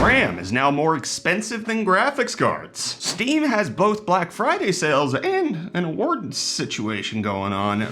RAM is now more expensive than graphics cards. Steam has both Black Friday sales and an award situation going on, and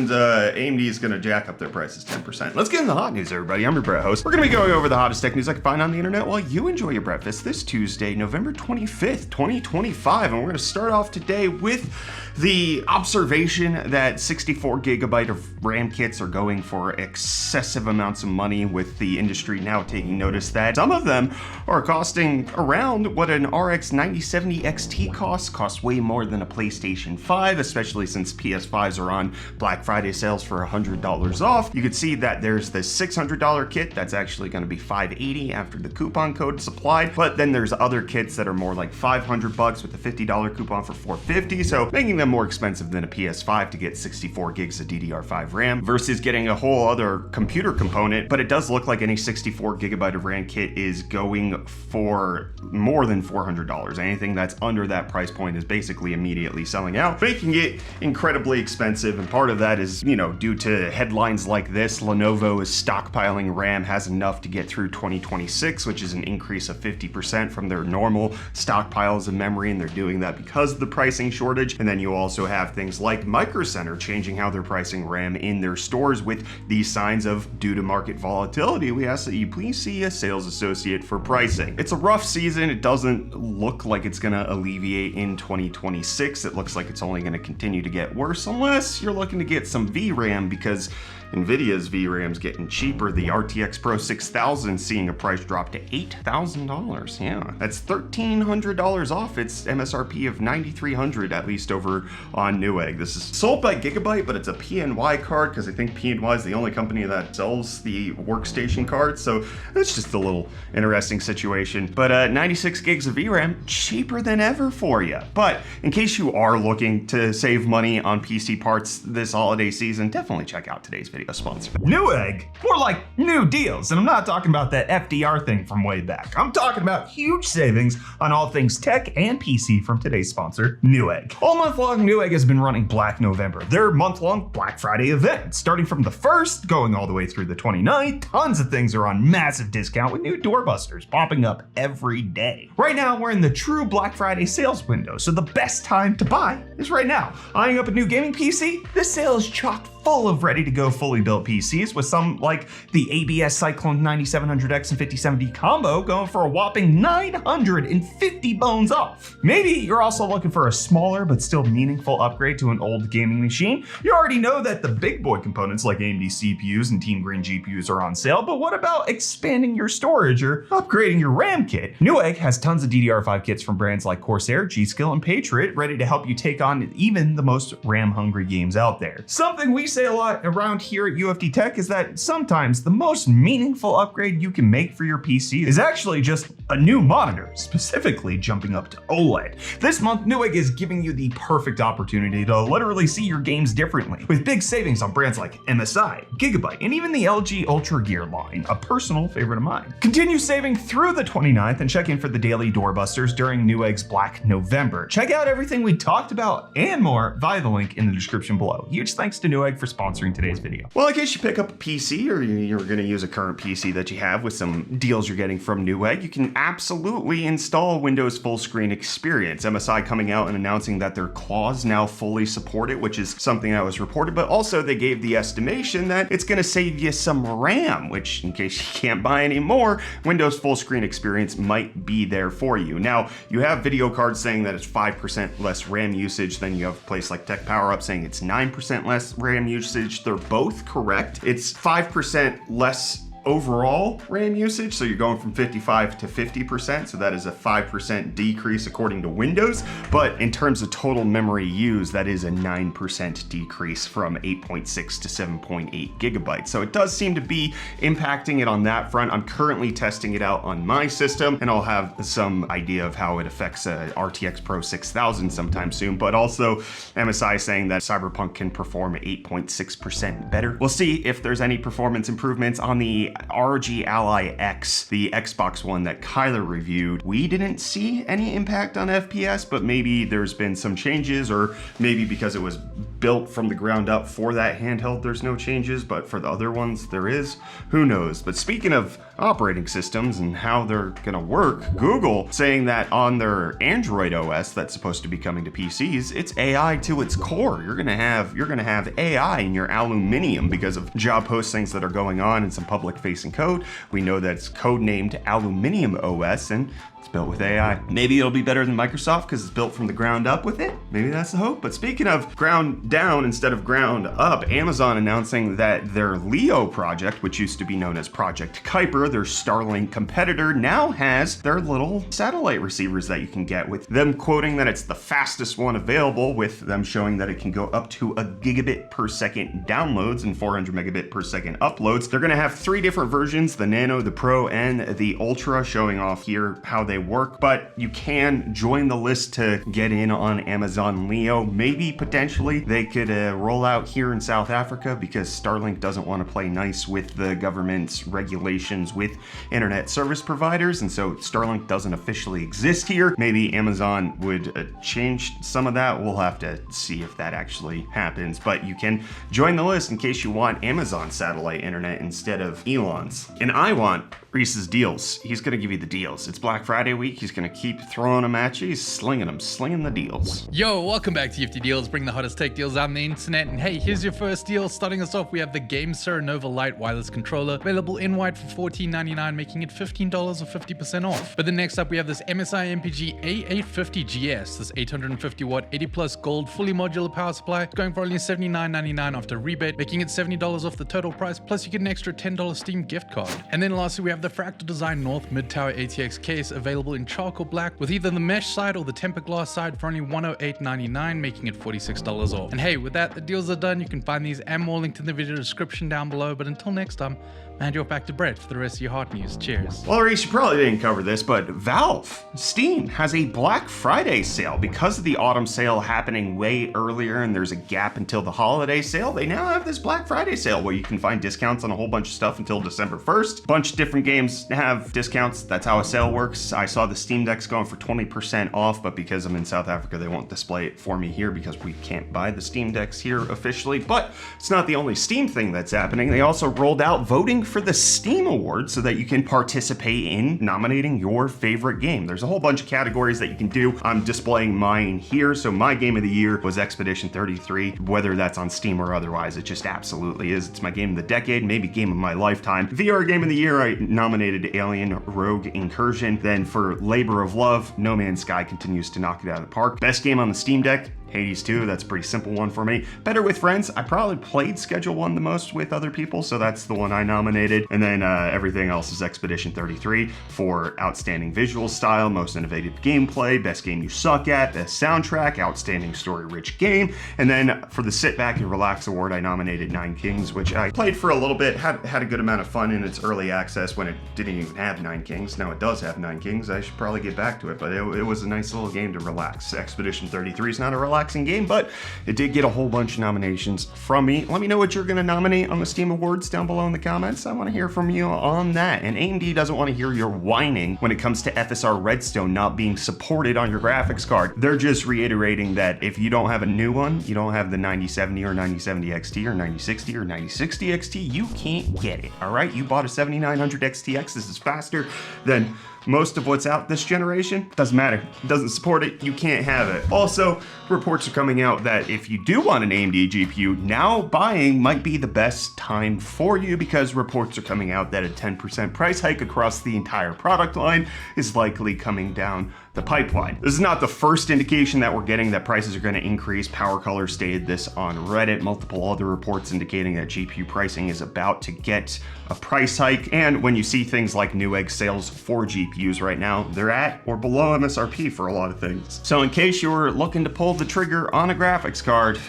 AMD is going to jack up their prices 10%. Let's get into the hot news, everybody. I'm your Brett host. We're going to be going over the hottest tech news I can find on the internet while you enjoy your breakfast this Tuesday, November 25th, 2025. And we're going to start off today with the observation that 64 gigabyte of RAM kits are going for excessive amounts of money, with the industry now taking notice that some of them are costing around what an RX 9070 XT costs way more than a PlayStation 5, especially since PS5s are on Black Friday sales for $100 off. You can see that there's this $600 kit that's actually going to be $580 after the coupon code is applied, but then there's other kits that are more like $500 with a $50 coupon for $450, so making them more expensive than a PS5 to get 64 gigs of DDR5 RAM versus getting a whole other computer component. But it does look like any 64 gigabyte of RAM kit is going for more than $400. Anything that's under that price point is basically immediately selling out, making it incredibly expensive. And part of that is, due to headlines like this: Lenovo is stockpiling RAM, has enough to get through 2026, which is an increase of 50% from their normal stockpiles of memory, and they're doing that because of the pricing shortage. And then you also have things like Micro Center changing how they're pricing RAM in their stores with these signs of, due to market volatility, we ask that you please see a sales associate for pricing. It's a rough season. It doesn't look like it's going to alleviate in 2026. It looks like it's only going to continue to get worse unless you're looking to get some VRAM, because NVIDIA's VRAM's getting cheaper. The RTX Pro 6000 seeing a price drop to $8,000. Yeah, that's $1,300 off its MSRP of $9,300, at least over on Newegg. This is sold by Gigabyte, but it's a PNY card because I think PNY is the only company that sells the workstation cards. So it's just a little interesting situation. But 96 gigs of VRAM, cheaper than ever for you. But in case you are looking to save money on PC parts this holiday season, definitely check out today's video sponsor. Newegg, more like new deals. And I'm not talking about that FDR thing from way back. I'm talking about huge savings on all things tech and PC from today's sponsor, Newegg. All month long, Newegg has been running Black November, their month-long Black Friday event. Starting from the 1st, going all the way through the 29th, tons of things are on massive discount with new doorbusters popping up every day. Right now, we're in the true Black Friday sales window, so the best time to buy is right now. Eyeing up a new gaming PC? This sale is chock full of ready-to-go fully built PCs, with some like the ABS Cyclone 9700X and 5070 combo going for a whopping 950 bones off. Maybe you're also looking for a smaller but still meaningful upgrade to an old gaming machine. You already know that the big boy components like AMD CPUs and Team Green GPUs are on sale, but what about expanding your storage or upgrading your RAM kit? Newegg has tons of DDR5 kits from brands like Corsair, G.Skill, and Patriot, ready to help you take on even the most RAM-hungry games out there. Something we say a lot around here at UFD Tech is that sometimes the most meaningful upgrade you can make for your PC is actually just a new monitor, specifically jumping up to OLED. This month, Newegg is giving you the perfect opportunity to literally see your games differently, with big savings on brands like MSI, Gigabyte, and even the LG Ultra Gear line, a personal favorite of mine. Continue saving through the 29th and check in for the daily doorbusters during Newegg's Black November. Check out everything we talked about and more via the link in the description below. Huge thanks to Newegg for sponsoring today's video. Well, in case you pick up a PC or you're going to use a current PC that you have with some deals you're getting from Newegg, you can absolutely install Windows full screen experience. MSI coming out and announcing that their claws now fully support it, which is something that was reported, but also they gave the estimation that it's going to save you some RAM, which, in case you can't buy any more, Windows full screen experience might be there for you. Now, you have video cards saying that it's 5% less RAM usage, then you have a place like Tech Power Up saying it's 9% less RAM usage. They're both correct. It's 5% less overall RAM usage, so you're going from 55 to 50%, so that is a 5% decrease according to Windows, but in terms of total memory used, that is a 9% decrease from 8.6 to 7.8 gigabytes. So it does seem to be impacting it on that front. I'm currently testing it out on my system, and I'll have some idea of how it affects a RTX Pro 6000 sometime soon, but also MSI saying that Cyberpunk can perform 8.6% better. We'll see if there's any performance improvements on the ROG Ally X, the Xbox One that Kyler reviewed. We didn't see any impact on FPS, but maybe there's been some changes, or maybe because it was built from the ground up for that handheld, there's no changes, but for the other ones, there is. Who knows? But speaking of operating systems and how they're gonna work. Google saying that on their Android OS that's supposed to be coming to PCs, it's AI to its core. You're gonna have AI in your aluminum because of job postings that are going on in some public-facing code. We know that it's codenamed Aluminium OS, and it's built with AI. Maybe it'll be better than Microsoft because it's built from the ground up with it. Maybe that's the hope. But speaking of ground down instead of ground up, Amazon announcing that their Leo project, which used to be known as Project Kuiper, their Starlink competitor, now has their little satellite receivers that you can get, with them quoting that it's the fastest one available, with them showing that it can go up to a gigabit per second downloads and 400 megabit per second uploads. They're gonna have 3 different versions, the Nano, the Pro, and the Ultra, showing off here how they work, but you can join the list to get in on Amazon Leo. Maybe potentially they could roll out here in South Africa because Starlink doesn't want to play nice with the government's regulations with internet service providers, and so Starlink doesn't officially exist here. Maybe Amazon would change some of that. We'll have to see if that actually happens, but you can join the list in case you want Amazon satellite internet instead of Elon's. And I want Reese's deals. He's gonna give you the deals. It's Black Friday week. He's gonna keep throwing them at you. He's slinging the deals. Yo, welcome back to UFD Deals, bring the hottest tech deals out on the internet. And hey, here's your first deal. Starting us off, we have the GameSir Nova Lite wireless controller, available in white for $14.99, making it $15 or 50% off. But then next up, we have this MSI MPG A850GS, this 850 watt, 80 plus gold, fully modular power supply. It's going for only $79.99 after rebate, making it $70 off the total price. Plus you get an extra $10 Steam gift card. And then lastly, we have the Fractal Design North Mid-Tower ATX case, available in charcoal black with either the mesh side or the tempered glass side for only $108.99, making it $46 off. And hey, with that, the deals are done. You can find these and more linked in the video description down below. But until next time, hand you off back to Brett for the rest of your hot news. Cheers. Well, Reece, you probably didn't cover this, but Valve, Steam has a Black Friday sale. Because of the autumn sale happening way earlier and there's a gap until the holiday sale, they now have this Black Friday sale where you can find discounts on a whole bunch of stuff until December 1st. A bunch of different games have discounts. That's how a sale works. I saw the Steam Deck's going for 20% off, but because I'm in South Africa, they won't display it for me here because we can't buy the Steam Decks here officially. But it's not the only Steam thing that's happening. They also rolled out voting for the Steam Awards so that you can participate in nominating your favorite game. There's a whole bunch of categories that you can do. I'm displaying mine here. So my game of the year was Expedition 33, whether that's on Steam or otherwise, it just absolutely is. It's my game of the decade, maybe game of my lifetime. VR game of the year, I nominated Alien Rogue Incursion. Then for Labor of Love, No Man's Sky continues to knock it out of the park. Best game on the Steam Deck, Hades 2, that's a pretty simple one for me. Better with Friends, I probably played Schedule 1 the most with other people, so that's the one I nominated. And then everything else is Expedition 33 for Outstanding Visual Style, Most Innovative Gameplay, Best Game You Suck At, Best Soundtrack, Outstanding Story-Rich Game. And then for the Sit Back and Relax Award, I nominated Nine Kings, which I played for a little bit, had a good amount of fun in its early access when it didn't even have Nine Kings. Now it does have Nine Kings. I should probably get back to it, but it was a nice little game to relax. Expedition 33 is not a relaxing game, but it did get a whole bunch of nominations from me. Let me know what you're going to nominate on the Steam Awards down below in the comments. I want to hear from you on that. And AMD doesn't want to hear your whining when it comes to FSR Redstone not being supported on your graphics card. They're just reiterating that if you don't have a new one, you don't have the 9070 or 9070 XT or 9060 or 9060 XT, you can't get it. All right, you bought a 7900 XTX. This is faster than most of what's out this generation. Doesn't matter. It doesn't support it. You can't have it. Also, reports are coming out that if you do want an AMD GPU, now buying might be the best time for you because reports are coming out that a 10% price hike across the entire product line is likely coming down the pipeline. This is not the first indication that we're getting that prices are going to increase. Power Color stated this on Reddit. Multiple other reports indicating that GPU pricing is about to get a price hike. And when you see things like Newegg sales for GPUs right now, they're at or below MSRP for a lot of things. So in case you were looking to pull the trigger on a graphics card,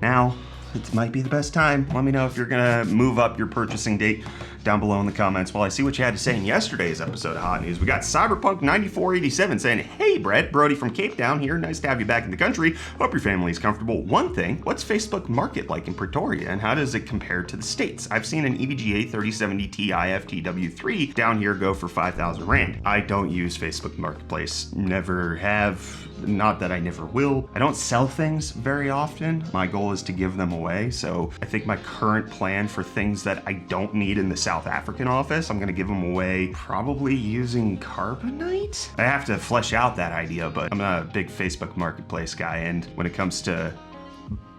now it might be the best time. Let me know if you're gonna move up your purchasing date down below in the comments. Well, I see what you had to say in yesterday's episode of Hot News. We got Cyberpunk 9487 saying, hey Brett, Brody from Cape Town here. Nice to have you back in the country. Hope your family is comfortable. One thing, what's Facebook Market like in Pretoria and how does it compare to the States? I've seen an EVGA 3070 Ti FTW3 down here go for 5,000 Rand. I don't use Facebook Marketplace. Never have. Not that I never will. I don't sell things very often. My goal is to give them away. So I think my current plan for things that I don't need in the South South African office. I'm gonna give them away probably using carbonite. I have to flesh out that idea, but I'm not a big Facebook Marketplace guy, and when it comes to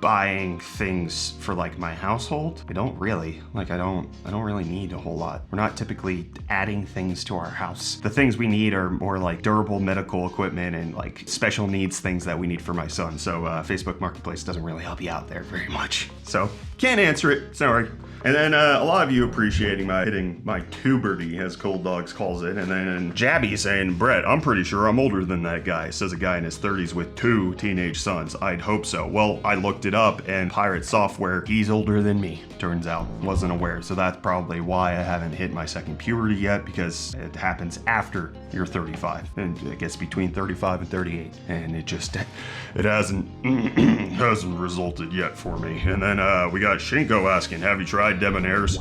buying things for like my household, I don't really need a whole lot. We're not typically adding things to our house. The things we need are more like durable medical equipment and like special needs things that we need for my son. So Facebook Marketplace doesn't really help you out there very much. So can't answer it, sorry. And then a lot of you appreciating my hitting my puberty, as Cold Dogs calls it. And then Jabby saying, Brett, I'm pretty sure I'm older than that guy. Says a guy in his 30s with 2 teenage sons. I'd hope so. Well, I looked it up, and Pirate Software, he's older than me, turns out. Wasn't aware. So that's probably why I haven't hit my second puberty yet, because it happens after you're 35. And it gets between 35 and 38. And it hasn't resulted yet for me. And then we got Shinko asking, have you tried Debonair's?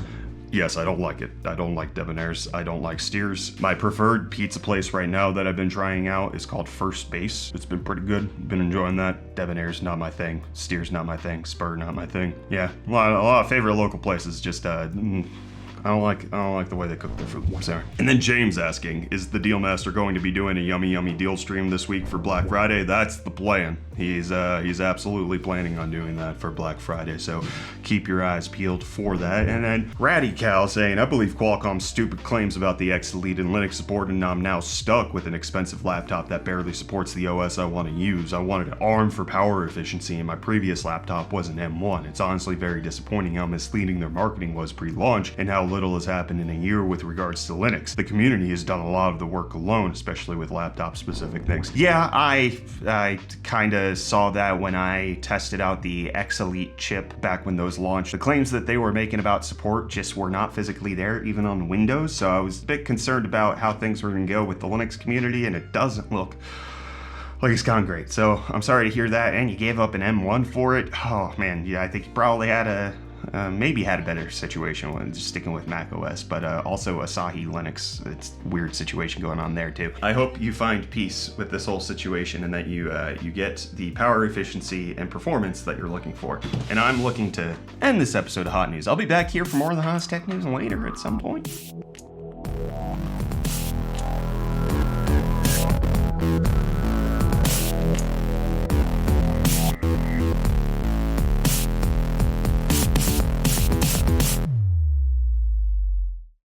Yes, I don't like it. I don't like Debonair's. I don't like Steers. My preferred pizza place right now that I've been trying out is called First Base. It's been pretty good. Been enjoying that. Debonair's not my thing. Steers not my thing. Spur not my thing. Yeah, a lot of favorite local places. Just I don't like the way they cook their food. Sorry. And then James asking, is the Deal Master going to be doing a yummy deal stream this week for Black Friday? That's the plan. He's absolutely planning on doing that for Black Friday, so keep your eyes peeled for that. And then Ratty Cal saying, I believe Qualcomm's stupid claims about the X Elite and Linux support, and I'm now stuck with an expensive laptop that barely supports the OS I want to use. I wanted ARM for power efficiency, and my previous laptop was an M1. It's honestly very disappointing how misleading their marketing was pre-launch, and how little has happened in a year with regards to Linux. The community has done a lot of the work alone, especially with laptop-specific things. Yeah, I kinda saw that when I tested out the X Elite chip back when those launched. The claims that they were making about support just were not physically there, even on Windows, so I was a bit concerned about how things were gonna go with the Linux community, and it doesn't look like it's gone great. So I'm sorry to hear that, and you gave up an M1 for it. Oh man, yeah, I think you probably had maybe had a better situation when just sticking with Mac OS, but also Asahi Linux. It's a weird situation going on there too. I hope you find peace with this whole situation and that you get the power efficiency and performance that you're looking for. And I'm looking to end this episode of Hot News. I'll be back here for more of the hottest tech news later at some point.